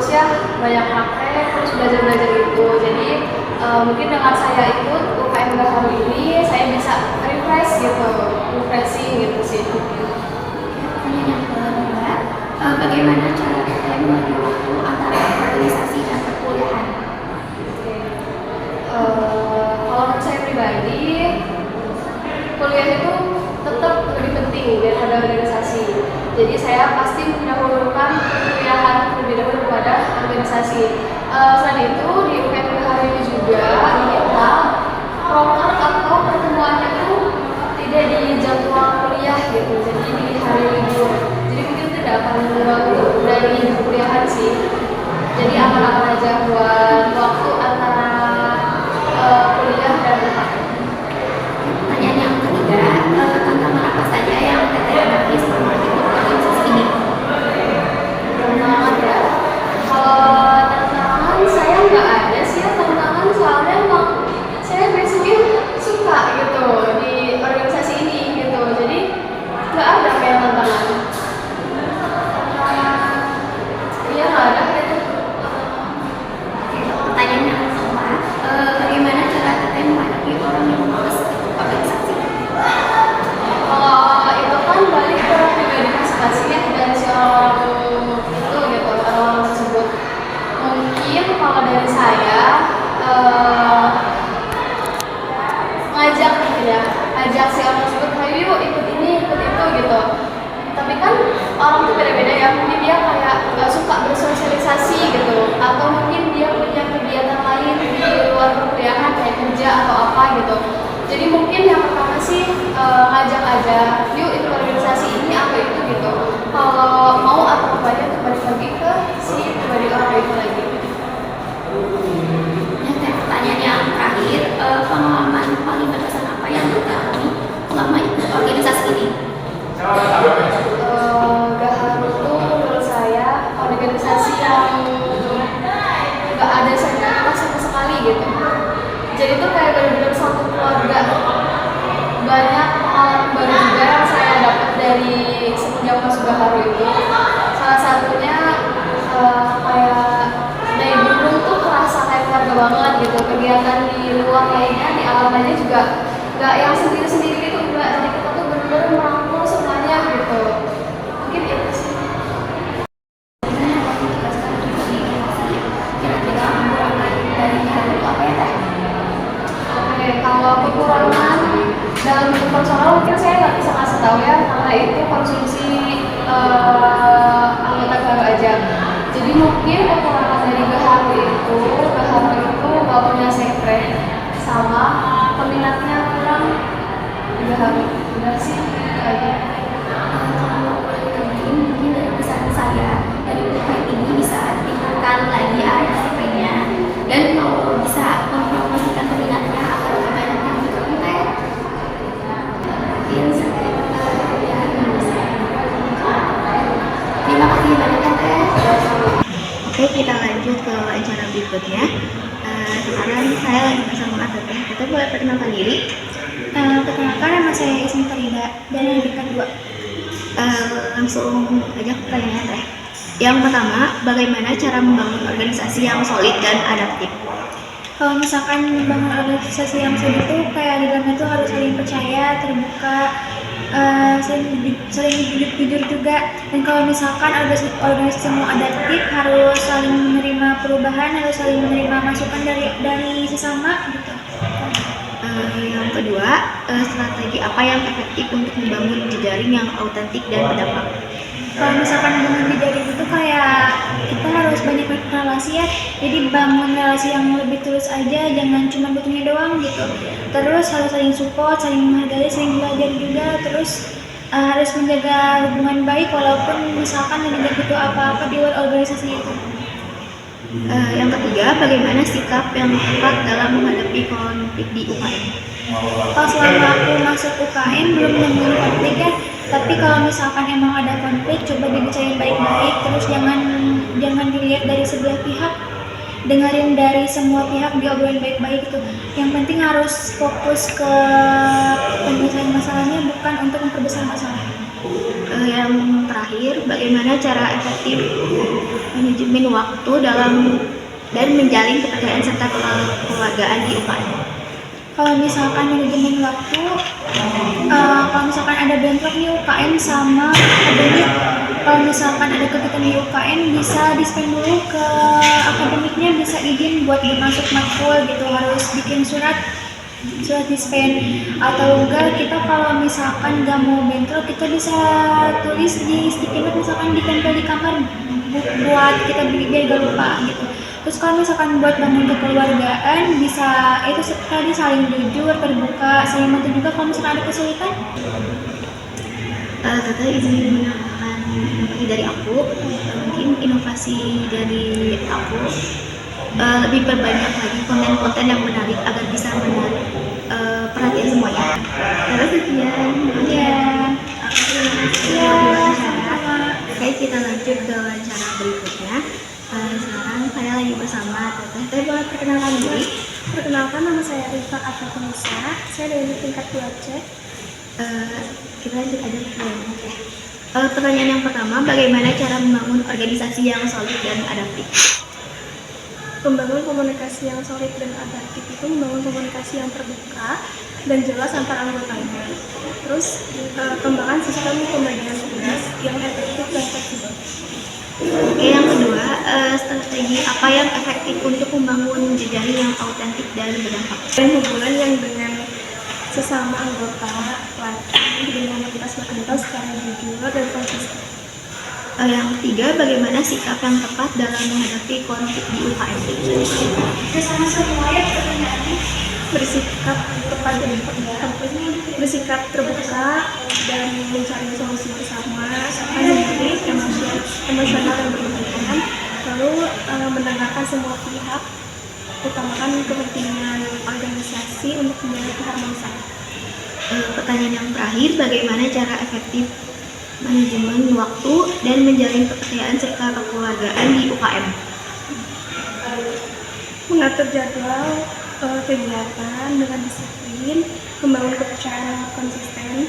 lulus ya banyak praktek terus belajar itu. Jadi mungkin dengan saya ikut UKM Gaharu ini saya bisa refreshing gitu sih. Pertanyaan yang kedua, bagaimana cara kita membagi waktu antara organisasi dan perkuliahan? Kalau menurut saya pribadi, kuliah itu tetap lebih penting daripada organisasi. Jadi saya pasti mendahulukan perkuliahan terlebih dahulu pada organisasi. Selain itu di UKM Gaharu ini juga kita proker atau pertemuannya itu tidak di jadwal kuliah gitu, jadi di hari libur. Jadi mungkin tidak akan mengganggu dari perkuliahan sih. Jadi aman-aman aja buat waktu antara kuliah dan UKM. Pertanyaan yang ketiga, tantangan apa saja yang Teteh hadapi selama ikut organisasi ini? Tantangan ya. Kalau tantangan saya nggak ada sih ya tantangan, soalnya emang saya basicnya suka gitu di organisasi ini gitu. Jadi nggak ada kayak tantangan. Iya nggak ada gitu. Pertanyaan yang keempat, bagaimana cara Teteh menghadapi orang yang malas ikut organisasi? Kalau itu kan balik ke pribadi masing-masing ya dari si orang itu gitu, orang tersebut. Mungkin kalau dari saya ngajak gitu ya, ajak si orang tersebut, ayo yuk ikut ini, ikut itu gitu. Tapi kan orang tuh beda-beda ya, mungkin dia kayak nggak suka bersosialisasi gitu, atau mungkin dia punya kegiatan lain di luar perkuliahan kayak kerja atau apa gitu. Jadi mungkin yang pertama sih ngajak aja, yuk ikut organisasi ini apa itu gitu. Kalau mau atau banyak kembali lagi ke si pribadi orang itu lagi. Dan pertanyaan yang terakhir, pengalaman paling berkesan apa yang Teteh alami selama ikut organisasi ini? Gaharu tuh menurut saya organisasi yang nggak ada senioritas sama sekali gitu. Jadi tuh kayak benar-benar satu keluarga. Banyak pengalaman baru juga yang saya dapat dari semenjak masuk Gaharu itu. Salah satunya kayak dari dulu tuh kerasa kayak keluarga banget gitu. Kegiatan di luar lainnya, di alam lainnya juga nggak yang sendiri-sendiri gitu enggak. Jadi kita tuh benar-benar merangkul semuanya gitu. Mungkin itu sih. Kira-kira kekurangan dari Gaharu itu apa ya Teh? Oke, kalau kekurangan dalam bentuk personal mungkin saya nggak bisa kasih tahu ya, karena itu konsumsi anggota Gaharu aja. Jadi mungkin kekurangan dari Gaharu itu nggak punya sekre sama peminatnya kurang di Gaharu. Benar sih, aja. Mungkin dari pesan saya dari UKM ini bisa tingkatkan lagi ASP-nya dan kalau bisa mempromosikan peminatnya agar lebih banyak yang mengikuti Teh. Mungkin sekian ya. Terima kasih banyak ya Teh. Oke, kita lanjut ke wawancara berikutnya. Sekarang saya lagi bersama Teteh. Teteh boleh perkenalkan diri? Perkenalkan, nama saya Ismi Farida dan yang kedua. Langsung aja ke pertanyaan Teh. Yang pertama, bagaimana cara membangun organisasi yang solid dan adaptif? Kalau misalkan membangun organisasi yang solid itu kayak di dalamnya itu harus saling percaya, terbuka, saling jujur juga. Dan kalau misalkan organisasi mau adaptif harus saling menerima perubahan, harus saling menerima masukan dari sesama gitu. Yang kedua, strategi apa yang efektif untuk membangun jejaring yang autentik dan berdampak? Kalau misalkan bangun jejaring itu kayak kita harus banyak relasi ya, jadi bangun relasi yang lebih tulus aja, jangan cuma butuhnya doang gitu. Terus harus saling support, saling menghargai, saling belajar juga. Terus harus menjaga hubungan baik walaupun misalkan tidak butuh apa-apa di luar organisasi itu. Yang ketiga, bagaimana sikap yang tepat dalam menghadapi konflik di UKM? Kalau selama aku masuk UKM belum nemuin konflik ya, tapi kalau misalkan emang ada konflik coba dibicarain baik-baik, terus jangan dilihat dari sebelah pihak, dengerin dari semua pihak, diobrolin baik-baik gitu. Yang penting harus fokus ke penyelesaian masalahnya, bukan untuk memperbesar masalah. Yang terakhir, bagaimana cara efektif manajemen waktu dan menjalin kepercayaan serta kekeluargaan di UKM. Kalau misalkan manajemen waktu, kalau misalkan ada bentrok nih UKM sama akademik, kalau misalkan ada kegiatan di UKM bisa di-spend dulu ke akademiknya, bisa izin buat masuk matkul gitu, harus bikin surat di-spend. Atau enggak, kita kalau misalkan nggak mau bentrok, kita bisa tulis di sticky note, misalkan ditempel di kamar buat kita biar gak lupa gitu. Terus kalau misalkan buat bangun kekeluargaan, bisa itu tadi saling jujur, terbuka, saling bantu juga kalau misalkan ada kesulitan. Tata izin menambahkan inovasi dari aku. Mungkin inovasi dari aku lebih perbanyak lagi konten-konten yang menarik agar bisa menarik perhatian semuanya. Terus sekian. Ya, Ya, sama-sama. Oke, kita lanjut ke wawancara berikutnya. Sekarang saya lagi bersama Teteh. Teteh boleh perkenalkan diri? Perkenalkan, nama saya Rifa Afatunisa. Saya dari tingkat 2C. Kita lanjut aja ke ya. Pertanyaan yang pertama, bagaimana cara membangun organisasi yang solid dan adaptif? Membangun komunikasi yang solid dan adaptif itu membangun komunikasi yang terbuka dan jelas antar anggotanya. Terus kembangkan sistem pembagian tugas yang efektif dan fleksibel. Oke, yang kedua, strategi apa yang efektif untuk membangun jejaring yang autentik dan berdampak? Dan hubungan yang dengan sesama anggota pelatih dengan motivasi berkembang secara jujur dan konsisten. Yang ketiga, bagaimana sikap yang tepat dalam menghadapi konflik di UKM? Bersikap tepat dan bersikap terbuka dan mencari solusi bersama, serta menjadi emosional dan berhubungan, lalu mendengarkan semua pihak, utamakan kepentingan organisasi untuk menjaga keharmonisan. Pertanyaan yang terakhir, bagaimana cara efektif manajemen waktu dan menjalin kepercayaan serta kekeluargaan di UKM? Mengatur jadwal kegiatan dengan disiplin, membangun kepercayaan yang konsisten,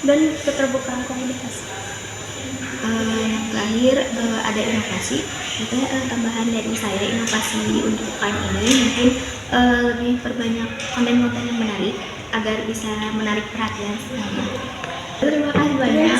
dan keterbukaan komunikasi. Yang terakhir, ada inovasi. Itu tambahan dari saya, inovasi untuk UKM ini mungkin lebih perbanyak konten-konten yang menarik agar bisa menarik perhatian semuanya. Terima kasih banyak.